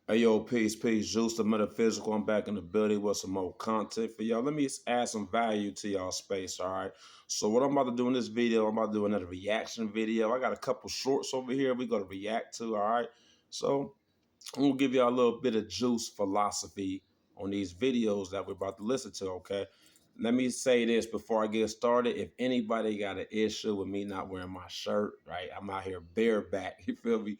Hey yo, peace, Juice the Metaphysical. I'm back in the building with some more content for y'all. Let me add some value to y'all space, all right? So what I'm about to do in this video, I'm about to do another reaction video. I got a couple shorts over here we're going to react to, all right? So I'm going to give y'all a little bit of juice philosophy on these videos that we're about to listen to, okay? Let me say this before I get started. If anybody got an issue with me not wearing my shirt, right? I'm out here bareback, you feel me?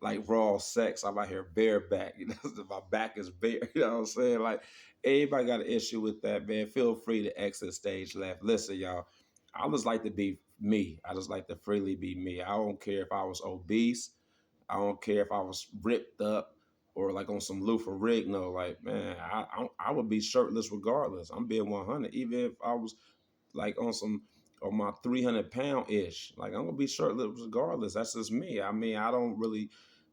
Like raw sex, I'm out here bareback. You know, my back is bare, you know what I'm saying? Like, anybody got an issue with that, man, feel free to exit stage left. Listen, y'all, I just like to be me. I just like to freely be me. I don't care if I was obese. I don't care if I was ripped up or like on some Luther Rigno. Like, man, I would be shirtless regardless. I'm being 100. Even if I was like on my 300-pound ish, like I'm gonna be shirtless regardless. That's just me. I mean, I don't really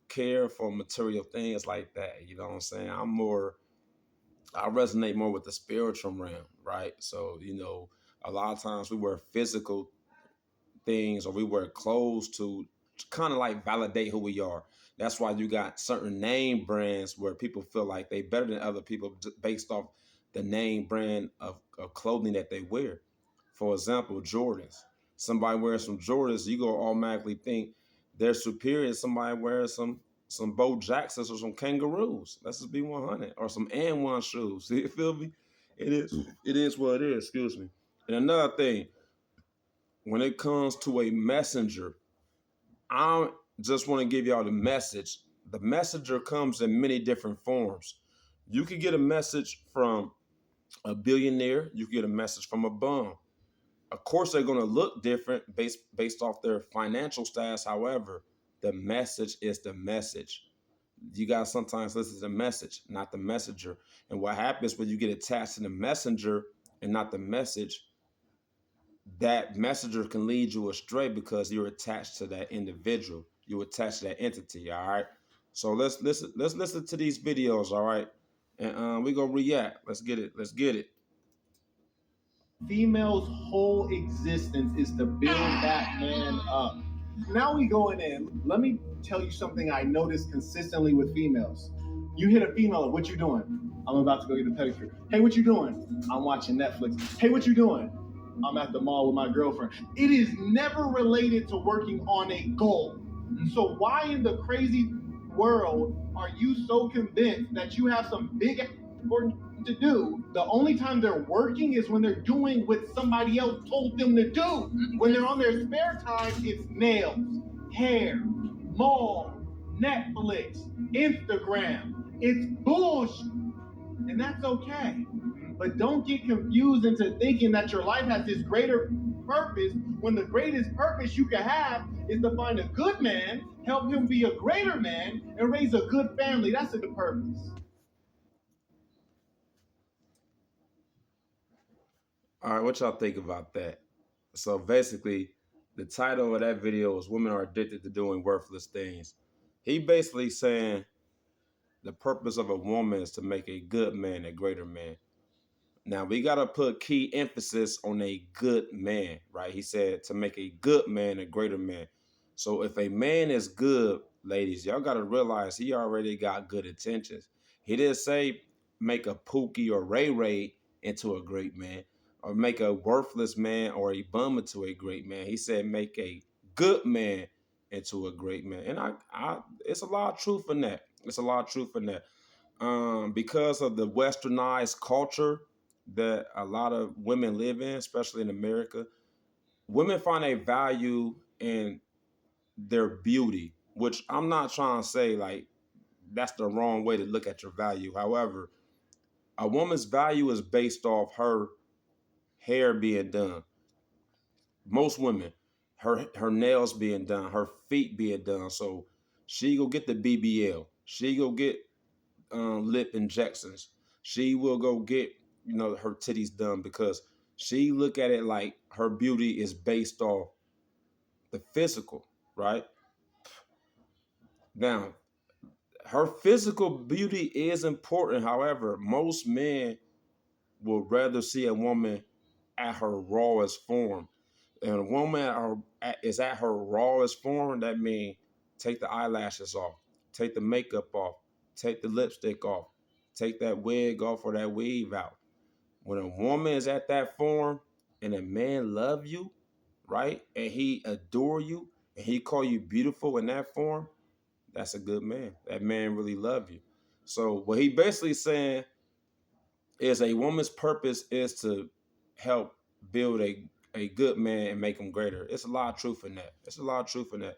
care for material things like that. You know what I'm saying? I resonate more with the spiritual realm, right? So, a lot of times we wear physical things or we wear clothes to kind of like validate who we are. That's why you got certain name brands where people feel like they better than other people based off the name brand of clothing that they wear. For example, Jordans. Somebody wears some Jordans, you go automatically think they're superior to somebody wearing some Bo Jacksons or some kangaroos. Let's just be 100. Or some And One shoes. You feel me? It is what it is, excuse me. And another thing, when it comes to a messenger, I just want to give y'all the message. The messenger comes in many different forms. You could get a message from a billionaire, you could get a message from a bum. Of course, they're going to look different based off their financial status. However, the message is the message. You got to sometimes listen to the message, not the messenger. And what happens when you get attached to the messenger and not the message, that messenger can lead you astray because you're attached to that individual. You're attached to that entity. All right. So let's listen. Let's listen to these videos. All right, and we gonna react. Let's get it. Let's get it. Female's whole existence is to build that man up. Now we going in. Let me tell you something I notice consistently with females. You hit a female, what you doing? I'm about to go get a pedicure. Hey, what you doing? I'm watching Netflix. Hey, what you doing? I'm at the mall with my girlfriend. It is never related to working on a goal. So why in the crazy world are you so convinced that you have some big important to do? The only time they're working is when they're doing what somebody else told them to do. When they're on their spare time, it's nails, hair, mall, Netflix, Instagram. It's bullshit. And that's okay. But don't get confused into thinking that your life has this greater purpose when the greatest purpose you can have is to find a good man, help him be a greater man, and raise a good family. That's the purpose. All right, what y'all think about that? So basically, the title of that video is "Women Are Addicted to Doing Worthless Things." He basically saying the purpose of a woman is to make a good man a greater man. Now we gotta put key emphasis on a good man, right? He said to make a good man a greater man. So if a man is good, ladies, y'all gotta realize he already got good intentions. He didn't say make a Pookie or Ray Ray into a great man, or make a worthless man or a bum into a great man. He said make a good man into a great man. And it's a lot of truth in that. It's a lot of truth in that. Because of the westernized culture that a lot of women live in, especially in America, women find a value in their beauty, which I'm not trying to say like that's the wrong way to look at your value. However, a woman's value is based off her hair being done. Most women, her nails being done, her feet being done. So she go get the BBL. She go get lip injections. She will go get her titties done because she look at it like her beauty is based off the physical, right? Now, her physical beauty is important. However, most men will rather see a woman at her rawest form. And a woman is at her rawest form, that means take the eyelashes off, take the makeup off, take the lipstick off, take that wig off or that weave out. When a woman is at that form and a man love you, right, and he adore you and he call you beautiful in that form, that's a good man. That man really love you. So what he basically saying is a woman's purpose is to help build a good man and make him greater. It's a lot of truth in that. It's a lot of truth in that.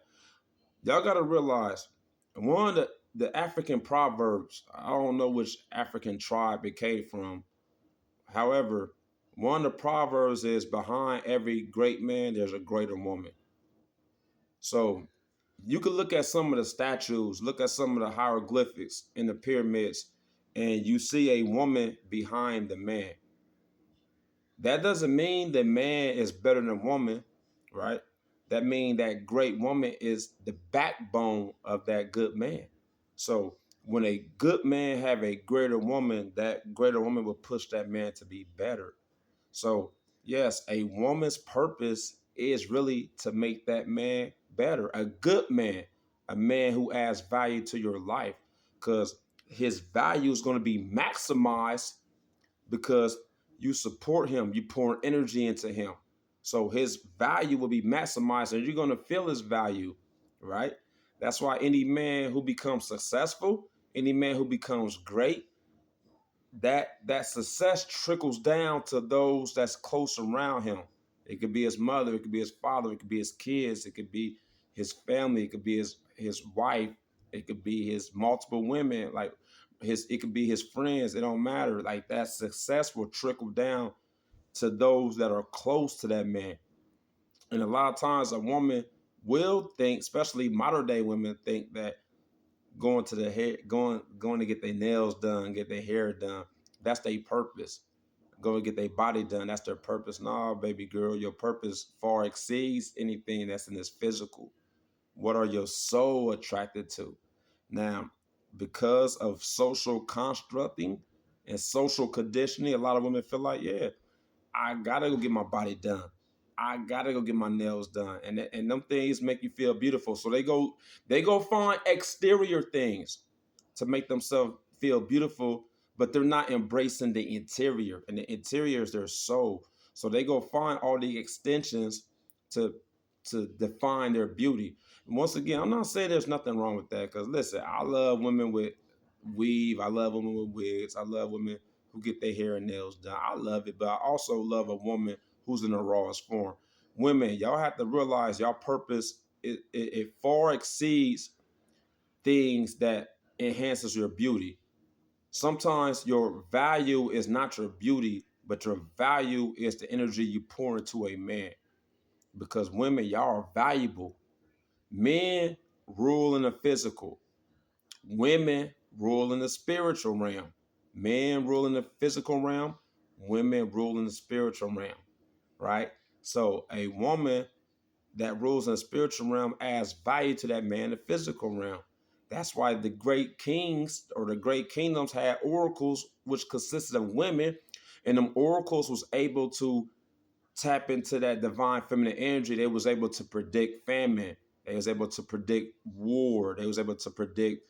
Y'all got to realize one of the African proverbs, I don't know which African tribe it came from. However, one of the proverbs is behind every great man, there's a greater woman. So you could look at some of the statues, look at some of the hieroglyphics in the pyramids, and you see a woman behind the man. That doesn't mean that man is better than woman, right? That means that great woman is the backbone of that good man. So when a good man have a greater woman, that greater woman will push that man to be better. So yes, a woman's purpose is really to make that man better. A good man, a man who adds value to your life, because his value is going to be maximized because you support him, you pour energy into him. So his value will be maximized and you're going to feel his value, right? That's why any man who becomes successful, any man who becomes great, that success trickles down to those that's close around him. It could be his mother, it could be his father, it could be his kids, it could be his family, it could be his wife, it could be his multiple women, like it could be his friends. It don't matter. Like that success will trickle down to those that are close to that man. And a lot of times a woman will think, especially modern day women, think that going to the hair, going to get their nails done, get their hair done, that's their purpose. Go and get their body done, that's their purpose. No, baby girl, your purpose far exceeds anything that's in this physical. What are your soul attracted to? Now, because of social constructing and social conditioning, a lot of women feel like, yeah, I gotta go get my body done. I gotta go get my nails done, and them things make you feel beautiful. So they go find exterior things to make themselves feel beautiful, but they're not embracing the interior, and the interior is their soul. So they go find all the extensions to define their beauty. And once again, I'm not saying there's nothing wrong with that, because listen, I love women with weave, I love women with wigs, I love women who get their hair and nails done. I love it, but I also love a woman who's in the rawest form. Women, y'all have to realize y'all purpose it far exceeds things that enhances your beauty. Sometimes your value is not your beauty, but your value is the energy you pour into a man. Because women, y'all are valuable. Men rule in the physical. Women rule in the spiritual realm. Men rule in the physical realm. Women rule in the spiritual realm, right? So a woman that rules in the spiritual realm adds value to that man in the physical realm. That's why the great kings or the great kingdoms had oracles, which consisted of women, and them oracles was able to tap into that divine feminine energy. They was able to predict famine. They was able to predict war. They was able to predict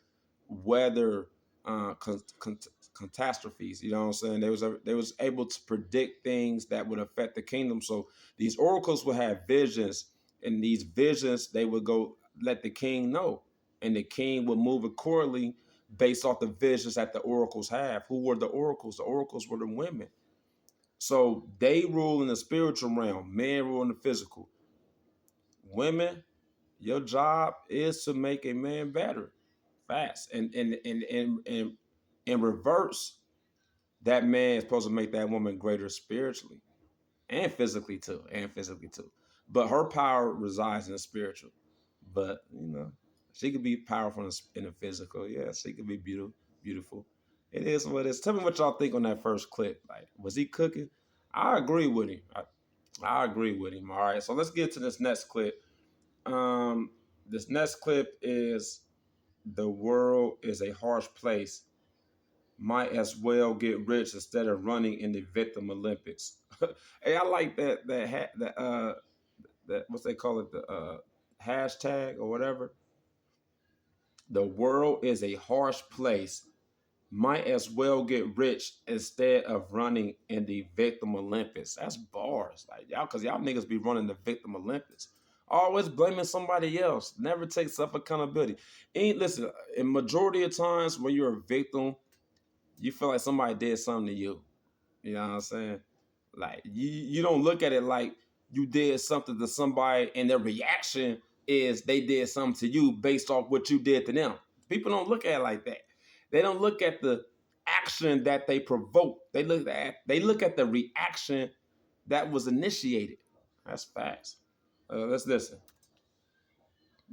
weather catastrophes. You know what I'm saying? They was able to predict things that would affect the kingdom. So these oracles would have visions, and these visions they would go let the king know, and the king would move accordingly based off the visions that the oracles have. Who were the oracles? The oracles were the women. So they rule in the spiritual realm. Men rule in the physical. Women, your job is to make a man better fast, and in reverse, that man is supposed to make that woman greater spiritually and physically too, but her power resides in the spiritual. But she could be powerful in the physical. Yeah, she could be beautiful. It is what it is. Tell me what y'all think on that first clip. Like, was he cooking? I agree with him. I agree with him. All right, so let's get to this next clip. This next clip is "The world is a harsh place. Might as well get rich instead of running in the victim Olympics." Hey, I like that what's they call it, the hashtag or whatever. The world is a harsh place. Might as well get rich instead of running in the victim Olympics. That's bars. Like y'all, cause y'all niggas be running the victim Olympics. Always blaming somebody else. Never take self accountability. Ain't listen, in majority of times when you're a victim, you feel like somebody did something to you. You know what I'm saying? Like you don't look at it like you did something to somebody and their reaction is they did something to you based off what you did to them. People don't look at it like that. They don't look at the action that they provoke. They look at the reaction that was initiated. That's facts. Let's listen.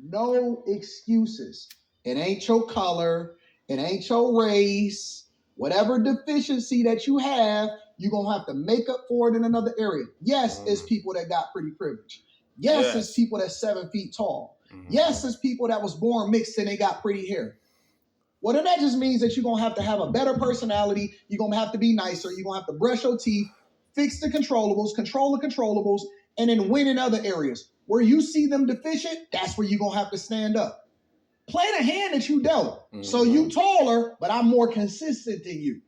No excuses. It ain't your color. It ain't your race. Whatever deficiency that you have, you're going to have to make up for it in another area. Yes, it's people that got pretty privilege. Yes, it's people that's 7 feet tall. Yes, it's people that was born mixed and they got pretty hair. Well, then that just means that you're going to have a better personality. You're going to have to be nicer. You're going to have to brush your teeth, fix the controllables, control the controllables, and then win in other areas. Where you see them deficient, that's where you're going to have to stand up. Play the hand that you dealt. So you taller, but I'm more consistent than you.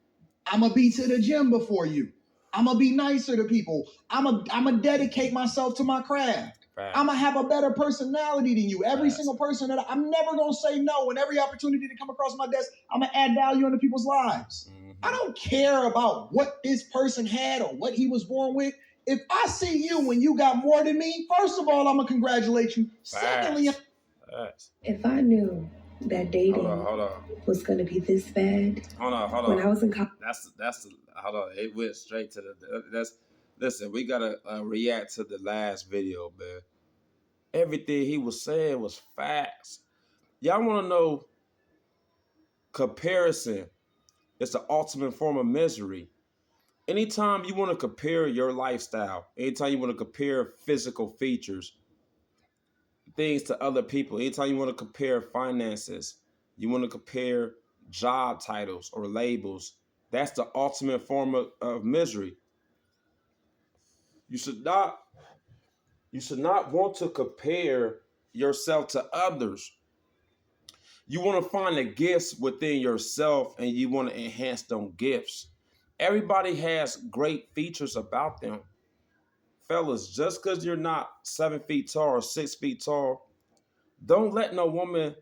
I'm going to be to the gym before you. I'm going to be nicer to people. I'm going to dedicate myself to my craft. I'm going to have a better personality than you. Every single person that I'm never going to say no. And every opportunity to come across my desk, I'm going to add value into people's lives. I don't care about what this person had or what he was born with. If I see you when you got more than me, first of all, I'm going to congratulate you. Secondly, if I knew that dating was going to be this bad, hold on. When I was in college, hold on. It went straight to listen. We gotta react to the last video, man. Everything he was saying was facts. Y'all want to know? Comparison is the ultimate form of misery. Anytime you want to compare your lifestyle, anytime you want to compare physical features, things to other people, anytime you want to compare finances, you want to compare job titles or labels, that's the ultimate form of misery. You should not want to compare yourself to others. You want to find the gifts within yourself and you want to enhance them gifts. Everybody has great features about them. Fellas, just because you're not 7 feet tall or 6 feet tall, don't let no woman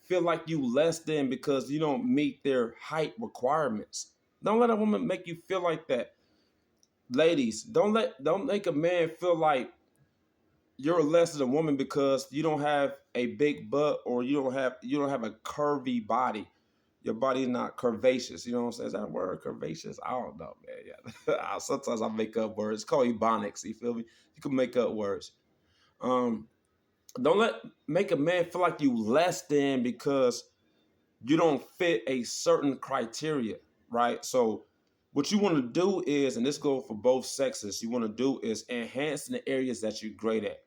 feel like you less than because you don't meet their height requirements. Don't let a woman make you feel like that. Ladies, don't make a man feel like you're less than a woman because you don't have a big butt or you don't have a curvy body. Your body's not curvaceous. You know what I'm saying? Is that a word, curvaceous? I don't know, man. Yeah. Sometimes I make up words. It's called ebonics. You feel me? You can make up words. Don't make a man feel like you less than because you don't fit a certain criteria, right? So what you want to do is, and this goes for both sexes, you want to do is enhance in the areas that you're great at.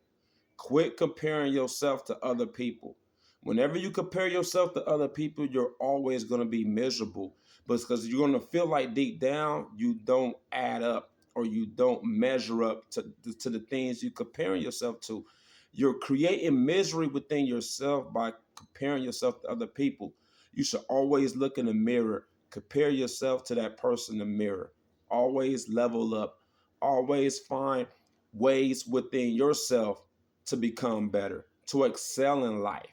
Quit comparing yourself to other people. Whenever you compare yourself to other people, you're always going to be miserable. But because you're going to feel like deep down, you don't add up or you don't measure up to the things you're comparing yourself to. You're creating misery within yourself by comparing yourself to other people. You should always look in the mirror. Compare yourself to that person in the mirror. Always level up. Always find ways within yourself to become better, to excel in life.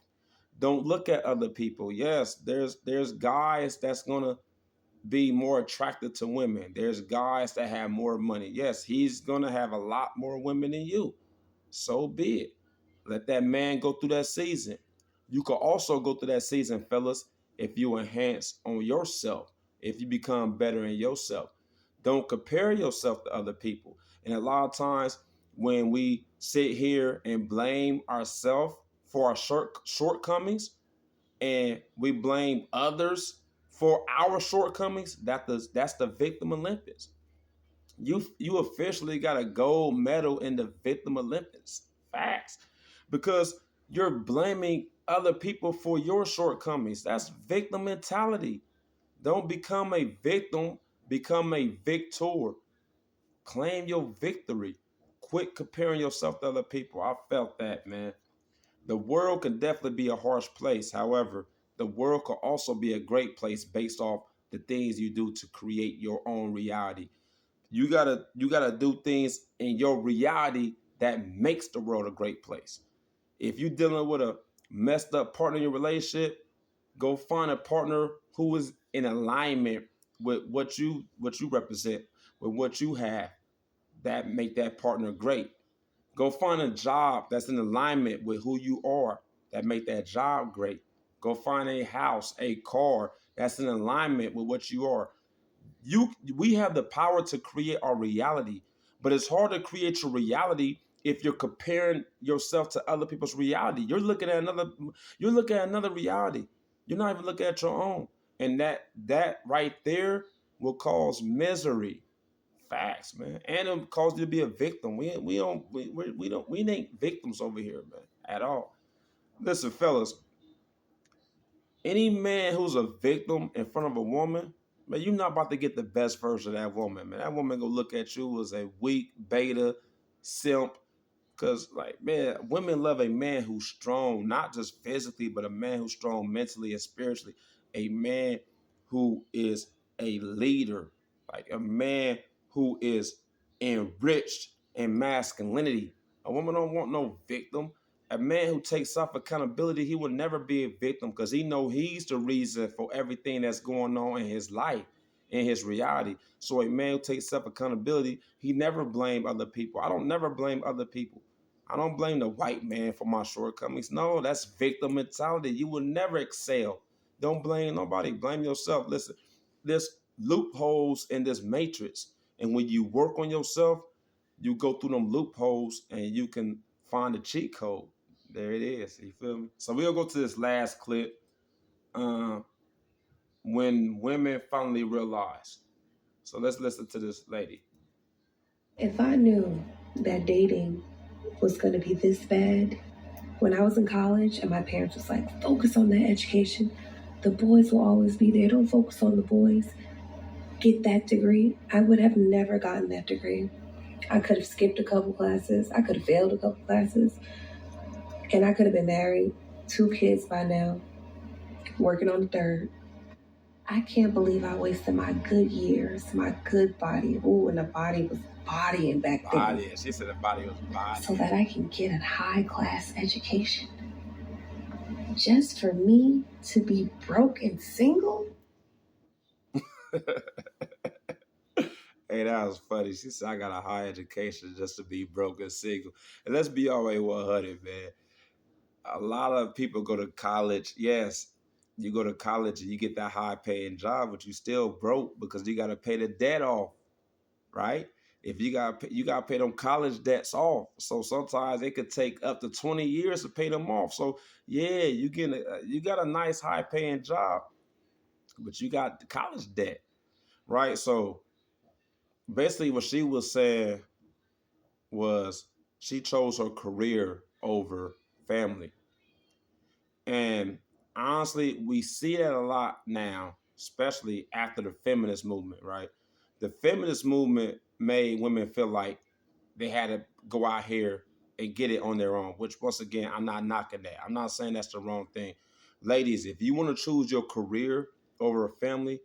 Don't look at other people. Yes, there's guys that's gonna be more attracted to women. There's guys that have more money. Yes, he's gonna have a lot more women than you. So be it. Let that man go through that season. You could also go through that season, fellas, if you enhance on yourself, if you become better in yourself. Don't compare yourself to other people. And a lot of times when we sit here and blame ourselves for our shortcomings and we blame others for our shortcomings, that's the victim Olympics. You officially got a gold medal in the victim Olympics. Facts. Because you're blaming other people for your shortcomings. That's victim mentality. Don't become a victim, become a victor. Claim your victory. Quit comparing yourself to other people. I felt that, man. The world can definitely be a harsh place. However, the world could also be a great place based off the things you do to create your own reality. You gotta do things in your reality that makes the world a great place. If you're dealing with a messed up partner in your relationship, go find a partner who is in alignment with what you represent, with what you have, that make that partner great. Go find a job that's in alignment with who you are, that make that job great. Go find a house, a car that's in alignment with what you are. We have the power to create our reality, but it's hard to create your reality if you're comparing yourself to other people's reality. You're looking at another reality. You're not even looking at your own. And that right there will cause misery. Facts, man. And it'll cause you to be a victim. We ain't victims over here, man, at all. Listen, fellas, any man who's a victim in front of a woman, man, you're not about to get the best version of that woman, man. That woman gonna look at you as a weak beta simp. Cause like, man, women love a man who's strong, not just physically, but a man who's strong mentally and spiritually. A man who is a leader, like a man who is enriched in masculinity. A woman don't want no victim. A man who takes self accountability, he will never be a victim because he know he's the reason for everything that's going on in his life, in his reality. So a man who takes self accountability, he never blame other people. I don't never blame other people. I don't blame the white man for my shortcomings. No, that's victim mentality. You will never excel. Don't blame nobody. Blame yourself. Listen, there's loopholes in this matrix. And when you work on yourself, you go through them loopholes and you can find the cheat code. There it is. You feel me? So we'll go to this last clip. When women finally realize. So let's listen to this lady. If I knew that dating was going to be this bad, when I was in college and my parents was like, focus on that education. The boys will always be there. Don't focus on the boys. Get that degree. I would have never gotten that degree. I could have skipped a couple classes. I could have failed a couple classes. And I could have been married, 2 kids by now, working on the 3rd. I can't believe I wasted my good years, my good body. Ooh, and the body was bodying back then. Body. She said the body was body. So that I can get a high-class education. Just for me to be broke and single? Hey, that was funny. She said, I got a high education just to be broke and single. And let's be all the way 100, man. A lot of people go to college. Yes, you go to college and you get that high paying job, but you still broke because you got to pay the debt off, right? If you got to pay them college debts off. So sometimes it could take up to 20 years to pay them off. So yeah, you got a nice high paying job, but you got the college debt, right? So basically what she was saying was she chose her career over family. And honestly, we see that a lot now, especially after the feminist movement, right? The feminist movement made women feel like they had to go out here and get it on their own, which once again, I'm not knocking that. I'm not saying that's the wrong thing. Ladies, if you want to choose your career over a family,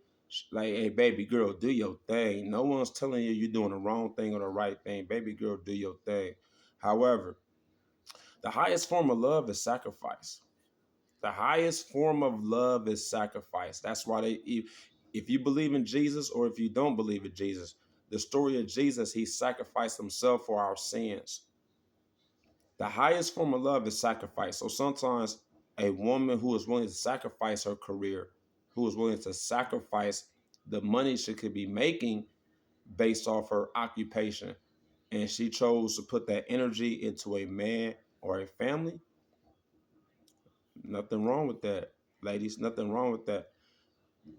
like, hey, baby girl, do your thing. No one's telling you you're doing the wrong thing or the right thing. Baby girl, do your thing. However, the highest form of love is sacrifice. The highest form of love is sacrifice. That's why if you believe in Jesus or if you don't believe in Jesus, the story of Jesus, he sacrificed himself for our sins. The highest form of love is sacrifice. So sometimes a woman who is willing to sacrifice her career, who is willing to sacrifice the money she could be making based off her occupation, and she chose to put that energy into a man or a family, nothing wrong with that, ladies. Nothing wrong with that.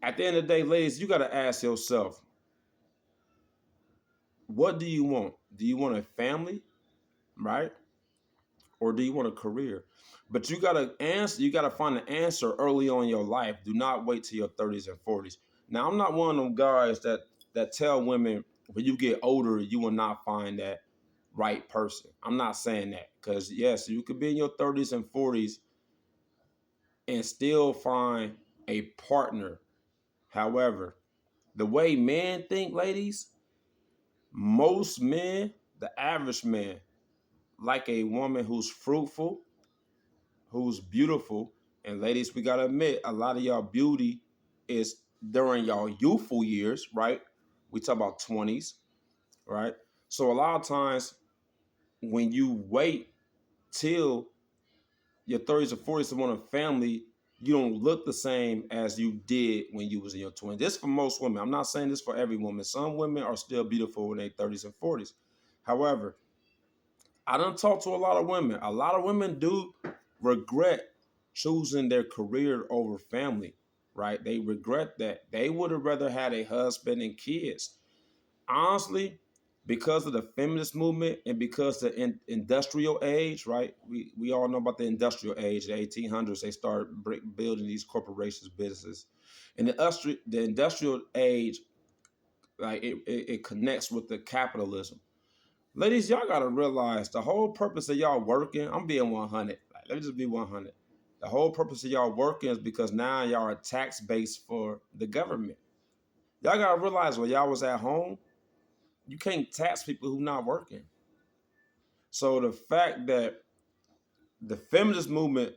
At the end of the day, ladies, you got to ask yourself, what do you want? Do you want a family, right? Or do you want a career? But you got to answer. You got to find an answer early on in your life. Do not wait till your 30s and 40s. Now, I'm not one of them guys that tell women when you get older, you will not find that right person. I'm not saying that because, yes, you could be in your 30s and 40s and still find a partner. However, the way men think, ladies, most men, the average man, like a woman who's fruitful, who's beautiful. And ladies, we gotta admit, a lot of y'all beauty is during y'all youthful years, right? We talk about 20s, right? So a lot of times when you wait till your 30s or 40s to want a family, you don't look the same as you did when you was in your 20s. This for most women. I'm not saying this for every woman. Some women are still beautiful in their 30s and 40s. However, I done talked to a lot of women. A lot of women do regret choosing their career over family, right? They regret that. They would have rather had a husband and kids. Honestly, because of the feminist movement and because the industrial age, right? We all know about the industrial age, the 1800s. They started building these corporations, businesses, and the industrial age, like it connects with the capitalism. Ladies, y'all gotta realize the whole purpose of y'all working. I'm being 100. Like, let me just be 100. The whole purpose of y'all working is because now y'all are tax base for the government. Y'all gotta realize when y'all was at home, you can't tax people who not working. So the fact that the feminist movement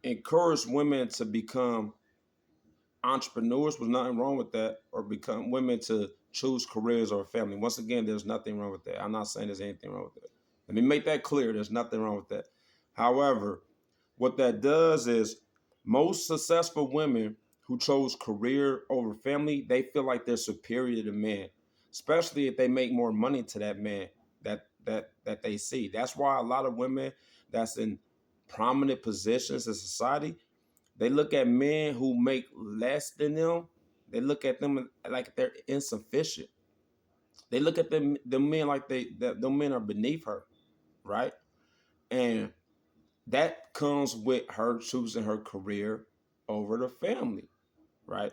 encouraged women to become entrepreneurs was nothing wrong with that, or become women to choose careers or family. Once again, there's nothing wrong with that. I'm not saying there's anything wrong with that. Let me make that clear. There's nothing wrong with that. However, what that does is most successful women who chose career over family, they feel like they're superior to men, especially if they make more money to that man that they see. That's why a lot of women that's in prominent positions in society, they look at men who make less than them. They look at them like they're insufficient. They look at the men like the men are beneath her, right? And that comes with her choosing her career over the family, right?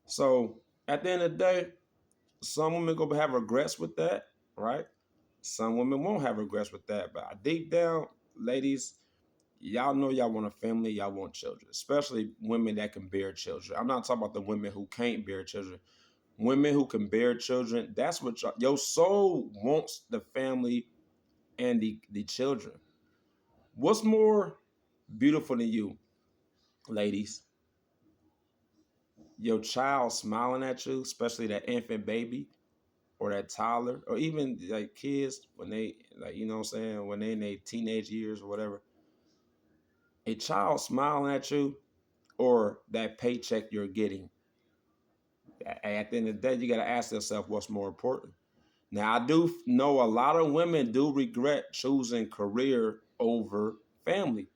So at the end of the day, some women gonna have regrets with that, right? Some women won't have regrets with that. But deep down, ladies, y'all know y'all want a family, y'all want children, especially women that can bear children. I'm not talking about the women who can't bear children. Women who can bear children, that's what your soul wants, the family and the children. What's more beautiful than you, ladies? Your child smiling at you, especially that infant baby or that toddler, or even like kids when they, like, you know what I'm saying, when they in their teenage years or whatever. A child smiling at you or that paycheck you're getting. At the end of the day, you got to ask yourself what's more important. Now, I do know a lot of women do regret choosing career over family.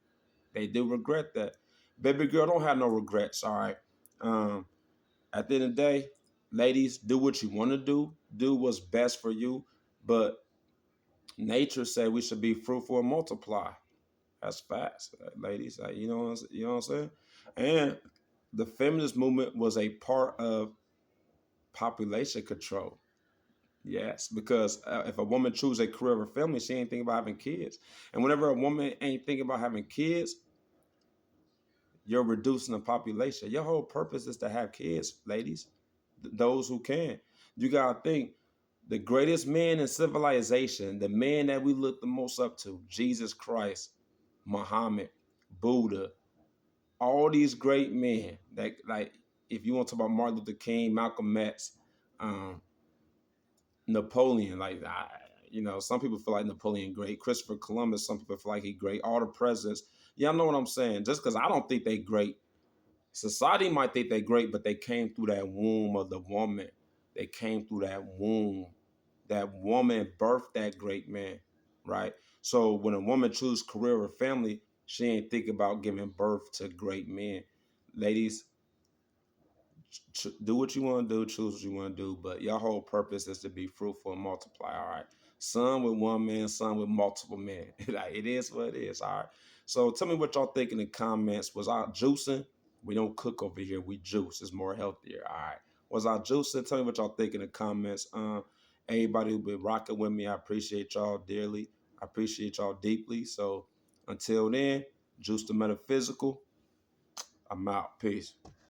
They do regret that. Baby girl, don't have no regrets, all right? At the end of the day, ladies, do what you want to do what's best for you. But nature said we should be fruitful and multiply. That's facts, ladies. You know what I'm saying? And the feminist movement was a part of population control. Yes, because if a woman chooses a career or family, she ain't thinking about having kids. And whenever a woman ain't thinking about having kids, you're reducing the population. Your whole purpose is to have kids, ladies. Those who can. You gotta think the greatest man in civilization, the man that we look the most up to, Jesus Christ, Muhammad, Buddha, all these great men that, like, if you want to talk about Martin Luther King, Malcolm X, um, Napoleon, some people feel like Napoleon great. Christopher Columbus, some people feel like he great. All the presidents, y'all know what I'm saying. Just because I don't think they great, society might think they great, but they came through that womb of the woman. They came through that womb. That woman birthed that great man, right? So when a woman chooses career or family, she ain't thinking about giving birth to great men. Ladies, do what you want to do, choose what you want to do, but your whole purpose is to be fruitful and multiply, all right? Some with one man, some with multiple men. Like, it is what it is, all right? So tell me what y'all think in the comments. Was I juicing? We don't cook over here, we juice. It's more healthier, all right? Was I juicing? Tell me what y'all think in the comments. Everybody who been rocking with me, I appreciate y'all dearly. I appreciate y'all deeply. So until then, Juice the Metaphysical. I'm out. Peace.